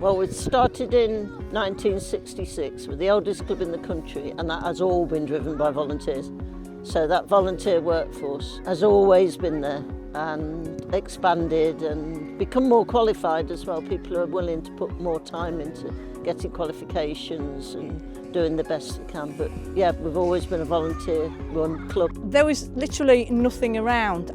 Well, we started in 1966. We're the oldest club in the country, and that has all been driven by volunteers. So that volunteer workforce has always been there and expanded and become more qualified as well. People are willing to put more time into getting qualifications and doing the best they can. But yeah, we've always been a volunteer-run club. There was literally nothing around.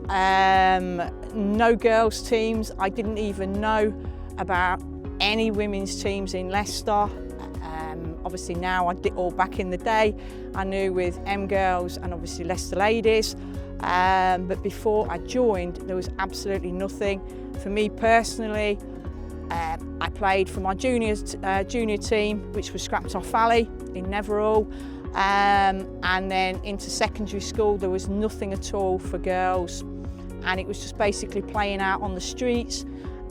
No girls' teams. I didn't even know about any women's teams in Leicester. Obviously now I did, all back in the day, I knew with M Girls and obviously Leicester Ladies. But before I joined, there was absolutely nothing. For me personally, I played for my junior team, which was scrapped off Valley in Netherall. And then into secondary school, there was nothing at all for girls. And it was just basically playing out on the streets,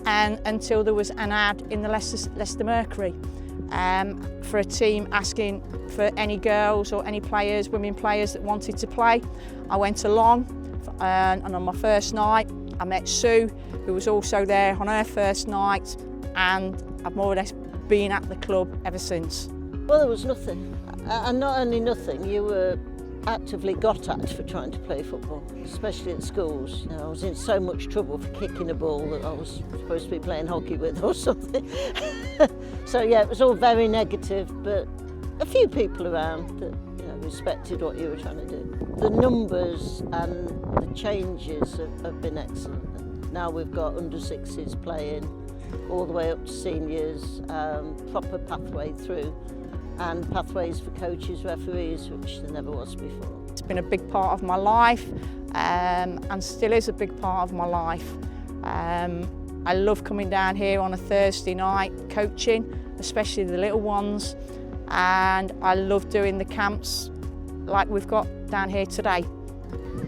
and until there was an ad in the Leicester Mercury for a team asking for any girls or any players, women players that wanted to play. I went along, and on my first night I met Sue, who was also there on her first night, and I've more or less been at the club ever since. Well, there was nothing, and not only nothing, you were actively got at for trying to play football, especially at schools. You know, I was in so much trouble for kicking a ball that I was supposed to be playing hockey with or something. So yeah, it was all very negative, but a few people around that respected what you were trying to do. The numbers and the changes have been excellent. Now we've got under sixes playing all the way up to seniors, proper pathway through, and pathways for coaches, referees, which there never was before. It's been a big part of my life, and still is a big part of my life. I love coming down here on a Thursday night coaching, especially the little ones, and I love doing the camps like we've got down here today.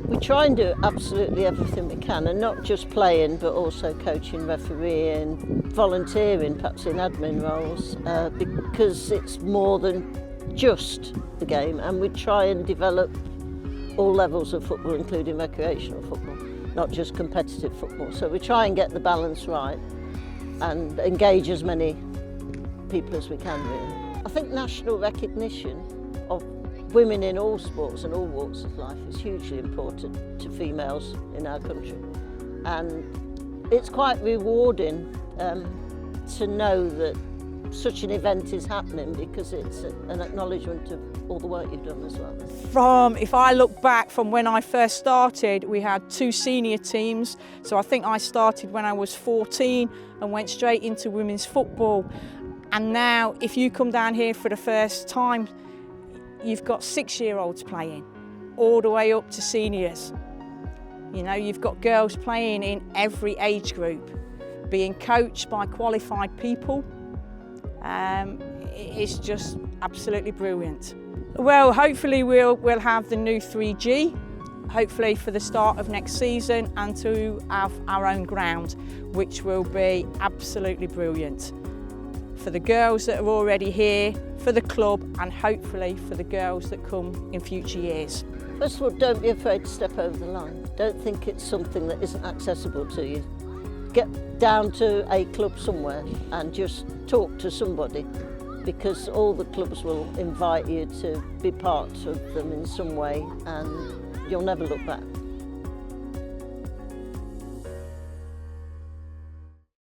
We try and do absolutely everything we can, and not just playing, but also coaching, refereeing, volunteering, perhaps in admin roles, because it's more than just the game, and we try and develop all levels of football, including recreational football, not just competitive football. So we try and get the balance right and engage as many people as we can, really. I think national recognition of women in all sports and all walks of life is hugely important to females in our country, and it's quite rewarding to know that such an event is happening, because it's an acknowledgement of all the work you've done as well. If I look back from when I first started, we had 2 senior teams, so I think I started when I was 14 and went straight into women's football. And now if you come down here for the first time, you've got 6-year-olds playing, all the way up to seniors. You know, you've got girls playing in every age group, being coached by qualified people. It's just absolutely brilliant. Well, hopefully we'll have the new 3G, hopefully for the start of next season, and to have our own ground, which will be absolutely brilliant for the girls that are already here, for the club, and hopefully for the girls that come in future years. First of all, don't be afraid to step over the line. Don't think it's something that isn't accessible to you. Get down to a club somewhere and just talk to somebody, because all the clubs will invite you to be part of them in some way, and you'll never look back.